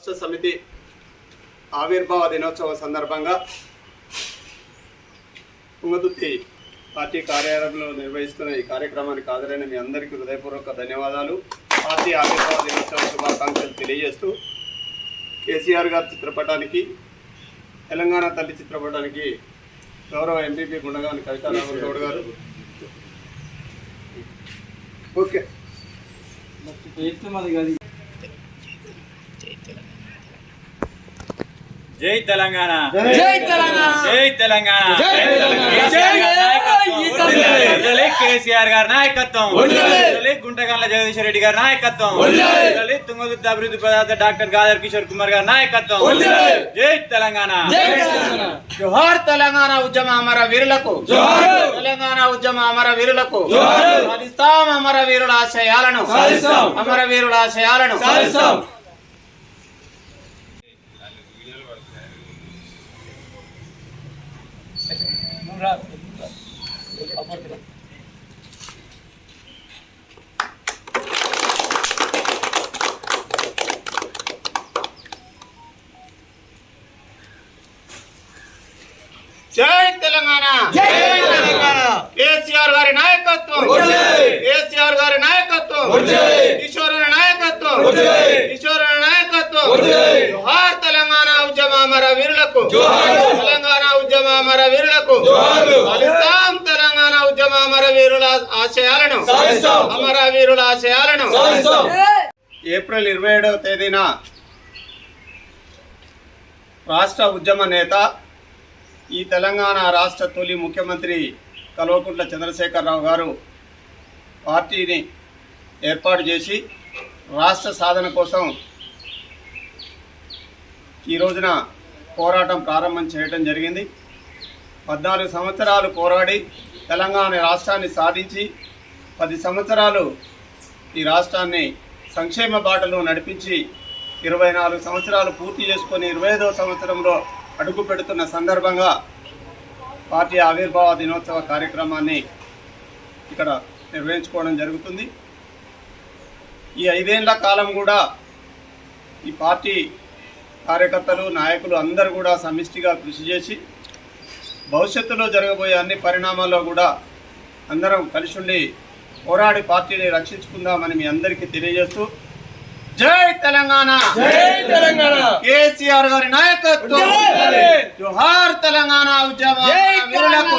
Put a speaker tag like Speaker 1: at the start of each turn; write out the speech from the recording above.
Speaker 1: రాష్ట్ర సమితి ఆవిర్భావ దినోత్సవ సందర్భంగా తుంగతుర్తి పార్టీ కార్యాలయంలో నిర్వహిస్తున్న ఈ కార్యక్రమానికి హాజరైన మీ అందరికీ హృదయపూర్వక ధన్యవాదాలు. పార్టీ ఆవిర్భావ దినోత్సవ శుభాకాంక్షలు తెలియజేస్తూ కేసీఆర్ గారి చిత్రపటానికి, తెలంగాణ తల్లి చిత్రపటానికి గౌరవ ఎంపీపీ గుండగాని కవితా రామన్ గౌడ్ గారు ఓకే
Speaker 2: జై తెలంగాణ,
Speaker 3: జై తెలంగాణ,
Speaker 2: జై తెలంగాణ, కేసీఆర్ గారి నాయకత్వం, గుంటగండ్ల జగదీశ్వర రెడ్డి గారి నాయకత్వం, తుంగతుర్తి అభివృద్ధి ప్రదాత డాక్టర్ గాదర్ కిషోర్ కుమార్ గారి నాయకత్వం. జై తెలంగాణ.
Speaker 3: జోహార్ తెలంగాణ ఉద్యమ అమర వీరులకు, తెలంగాణ ఉద్యమ అమర వీరులకు సాధిస్తాం అమర వీరుల ఆశయాలను, అమర వీరుల ఆశయాలను. జై తెలంగాణ, జై తెలంగాణ. కేసీఆర్ గారి నాయకత్వం, కేసీఆర్ గారి నాయకత్వం, కిషోర్ నాయకత్వం, కిషోర్ నాయకత్వం. జోహార్ తెలంగాణ ఉద్యమ అమర వీరులకు, తెలంగాణ ఉద్యమ అమర వీరులకు సాధిస్తాం తెలంగాణ ఉద్యమ అమర వీరుల ఆశయాలను, అమర వీరుల ఆశయాలను.
Speaker 1: ఏప్రిల్ 27వ తేదీన రాష్ట్ర ఉద్యమ నేత, ఈ తెలంగాణ రాష్ట్ర తొలి ముఖ్యమంత్రి కల్వకుంట్ల చంద్రశేఖరరావు గారు పార్టీని ఏర్పాటు చేసి రాష్ట్ర సాధన కోసం ఈ రోజున పోరాటం ప్రారంభం చేయడం జరిగింది. 14 సంవత్సరాలు పోరాడి తెలంగాణ రాష్ట్రాన్ని సాధించి 10 సంవత్సరాలు ఈ రాష్ట్రాన్ని సంక్షేమ బాటలో నడిపించి 24 సంవత్సరాలు పూర్తి చేసుకొని 25వ సంవత్సరంలో అడుగు పెడుతున్న సందర్భంగా పార్టీ ఆవిర్భావ దినోత్సవ కార్యక్రమాన్ని ఇక్కడ నిర్వహించుకోవడం జరుగుతుంది. ఈ 5 ఏళ్ల కాలం కూడా ఈ పార్టీ కార్యకర్తలు, నాయకులు అందరూ కూడా సమిష్టిగా కృషి చేసి భవిష్యత్తులో జరగబోయే అన్ని పరిణామాల్లో కూడా అందరం కలిసి ఉండి పోరాడి పార్టీని రక్షించుకుందామని మీ అందరికీ తెలియజేస్తూ జై తెలంగాణ,
Speaker 3: జై తెలంగాణ.
Speaker 1: కేసీఆర్ గారి నాయకత్వం. జోహార్ తెలంగాణ ఉద్యమ వీరులకు.